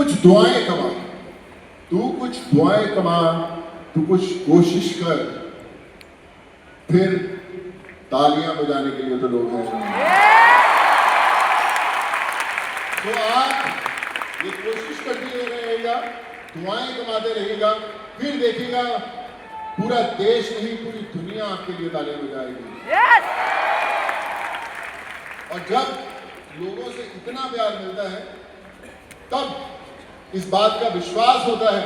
कुछ दुआएं कमा, तू कुछ दुआएं कमा, तू कुछ कोशिश कर, फिर तालियां बजाने के लिए तो लोग हैं। तो आप ये कोशिश करते रहिएगा, दुआएं कमाते रहिएगा, फिर देखिएगा पूरा देश नहीं पूरी दुनिया आपके लिए तालियां बजाएगी। और जब लोगों से इतना प्यार मिलता है तब इस बात का विश्वास होता है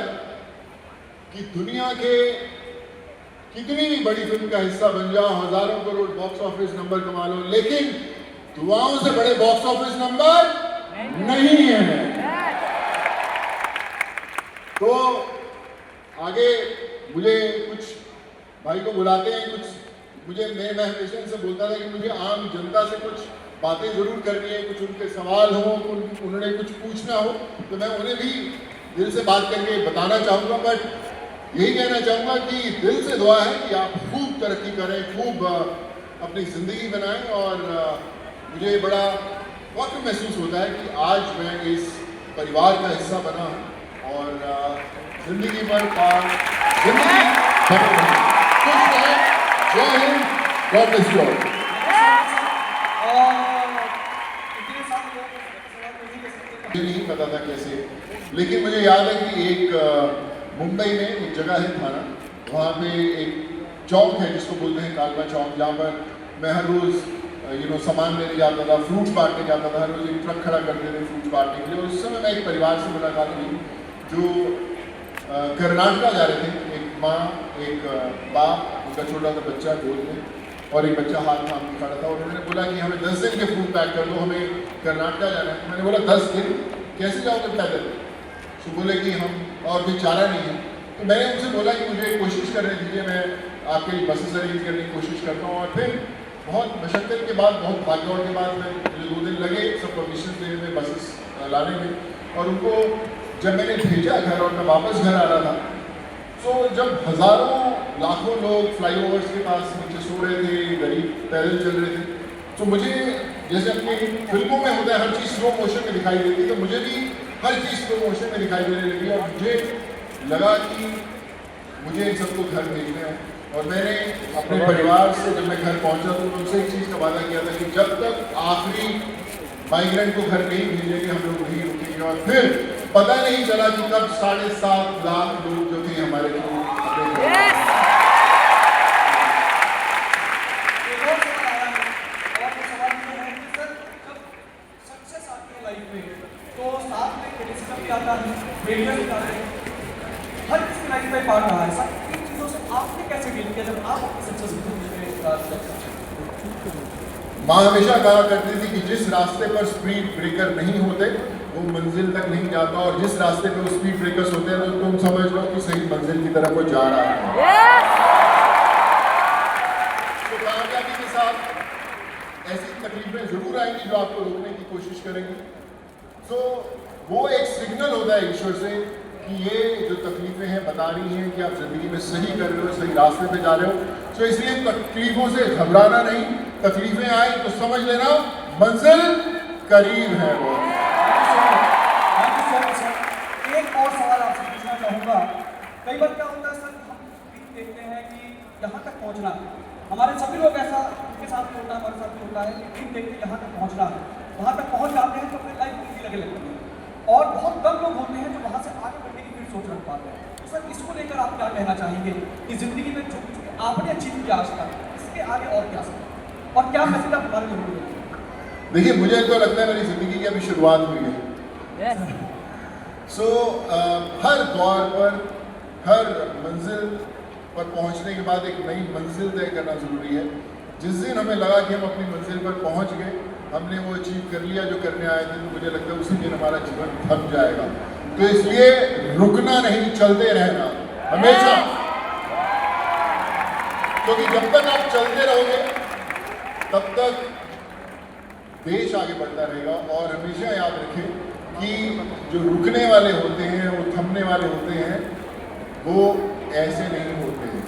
कि दुनिया के कितनी भी बड़ी फिल्म का हिस्सा बन जाओ, हजारों करोड़ बॉक्स ऑफिस नंबर कमा लो, लेकिन दुआओं से बड़े बॉक्स ऑफिस नंबर नहीं है। तो आगे मुझे कुछ भाई को बुलाते हैं, कुछ मैं हमेशा इनसे बोलता था कि मुझे आम जनता से कुछ बातें जरूर करनी है, कुछ उनके सवाल हो, उन्होंने कुछ पूछना हो तो मैं उन्हें भी दिल से बात करके बताना चाहूँगा। बट यही कहना चाहूँगा कि दिल से दुआ है कि आप खूब तरक्की करें, खूब अपनी ज़िंदगी बनाएं। और मुझे बड़ा फख्र महसूस होता है कि आज मैं इस परिवार का हिस्सा बना हूँ और ज़िंदगी भर ज़िंदगी खुश रहें। जय Hind, God bless you all. मुझे नहीं पता था कैसे, लेकिन मुझे याद है कि एक मुंबई में एक जगह है थाना, वहाँ पे एक चौक है जिसको बोलते हैं कालवा चौक, जहाँ पर मैं हर रोज़ सामान लेने जाता था, फ्रूट्स बांटने जाता था। हर रोज़ एक ट्रक खड़ा करते थे फ्रूट्स बांटने के लिए। उस समय मैं एक परिवार से मुलाकात हुई जो कर्नाटका जा रहे थे। एक माँ, एक बाप, उनका छोटा सा बच्चा गोद में और एक बच्चा हाथ थाम के खड़ा था। और उन्होंने बोला कि हमें 10 दिन के फ्रूट पैक कर दो, हमें कर्नाटका जाना है। मैंने बोला 10 दिन कैसे जाओगे पैदल? तो बोले कि हम और कोई चारा नहीं है। तो मैंने उनसे बोला कि मुझे कोशिश करने दीजिए, मैं आपके लिए बसेस अरेंज करने की कोशिश करता हूँ। और फिर बहुत मशक्क़त के बाद, बहुत भागदौड़ के बाद मुझे 2 दिन लगे सब परमिशन देने में, बसेस लाने में। और उनको जब मैंने भेजा घर और मैं वापस घर आ रहा था, तो जब हज़ारों लाखों लोग फ्लाईओवर्स के पास नीचे सो रहे थे, गरीब पैदल चल रहे थे, तो मुझे जैसे अपनी फिल्मों में होता है हर चीज़ स्लो मोशन में दिखाई देती, तो मुझे भी हर चीज़ स्लो मोशन में दिखाई देने लगी। और मुझे लगा कि मुझे इन सबको घर भेजना है। और मैंने अपने परिवार से जब मैं घर पहुंचा तो उनसे एक चीज़ का वादा किया था कि जब तक आखिरी माइग्रेंट को घर नहीं भेजेंगे हम लोग नहीं रुकेंगे। और फिर पता नहीं चला कि कब 7.5 लाख लोग जो थे हमारे हर किसी लाइफ में पार्ट रहा है सर। इन चीज़ों से आपने कैसे डील किया जब आप सक्सेसफुल? माँ हमेशा कहा करती थी कि जिस रास्ते पर स्पीड ब्रेकर नहीं होते वो मंजिल तक नहीं जाता, और जिस रास्ते पर वो स्पीड ब्रेकर्स होते हैं तो तुम समझ लो कि सही मंजिल की तरफ वो जा रहा है। तो कामयाबी के साथ ऐसी तकलीफें जरूर आएंगी जो आपको रोकने की कोशिश करेंगी। तो वो एक सिग्नल होता है ईश्वर से कि ये जो तकलीफें हैं बता रही हैं कि आप ज़िंदगी में सही कर रहे हो, सही रास्ते पे जा रहे हो। तो इसलिए तकलीफों से घबराना नहीं, तकलीफें आए तो समझ लेना मंजिल करीब है। वो एक और सवाल आपसे पूछना चाहूँगा। कई बार क्या होता है सर, हम देखते हैं कि यहाँ तक पहुँचना, हमारे सभी लोग ऐसा उनके साथ भी होता है, हमारे साथ भी होता है कि फिल्म देखते यहाँ तक पहुँचना है, वहाँ तक पहुँच जाते हैं तो अपनी लाइफ इजी लगने लगती है। और बहुत कम लोग होते हैं जो वहाँ से आगे बढ़ने की फिर सोच रख पाते हैं। तो सर इसको लेकर आप क्या कहना चाहेंगे कि ज़िंदगी में जो आपने अचीव किया आज तक, इसके आगे और क्या सकता और क्या मैसेज आप हमारे लोगों को? देखिए, मुझे तो लगता है मेरी ज़िंदगी की अभी शुरुआत हुई है। सो हर दौर पर, हर मंजिल पर पहुंचने के बाद एक नई मंजिल तय करना ज़रूरी है। जिस दिन हमें लगा कि हम अपनी मंजिल पर पहुंच गए, हमने वो अचीव कर लिया जो करने आए थे, तो मुझे लगता है उसी दिन हमारा जीवन थम जाएगा। तो इसलिए रुकना नहीं, चलते रहना हमेशा, क्योंकि जब तक आप चलते रहोगे तब तक देश आगे बढ़ता रहेगा। और हमेशा याद रखें कि जो रुकने वाले होते हैं, वो थमने वाले होते हैं, वो ऐसे नहीं होते हैं।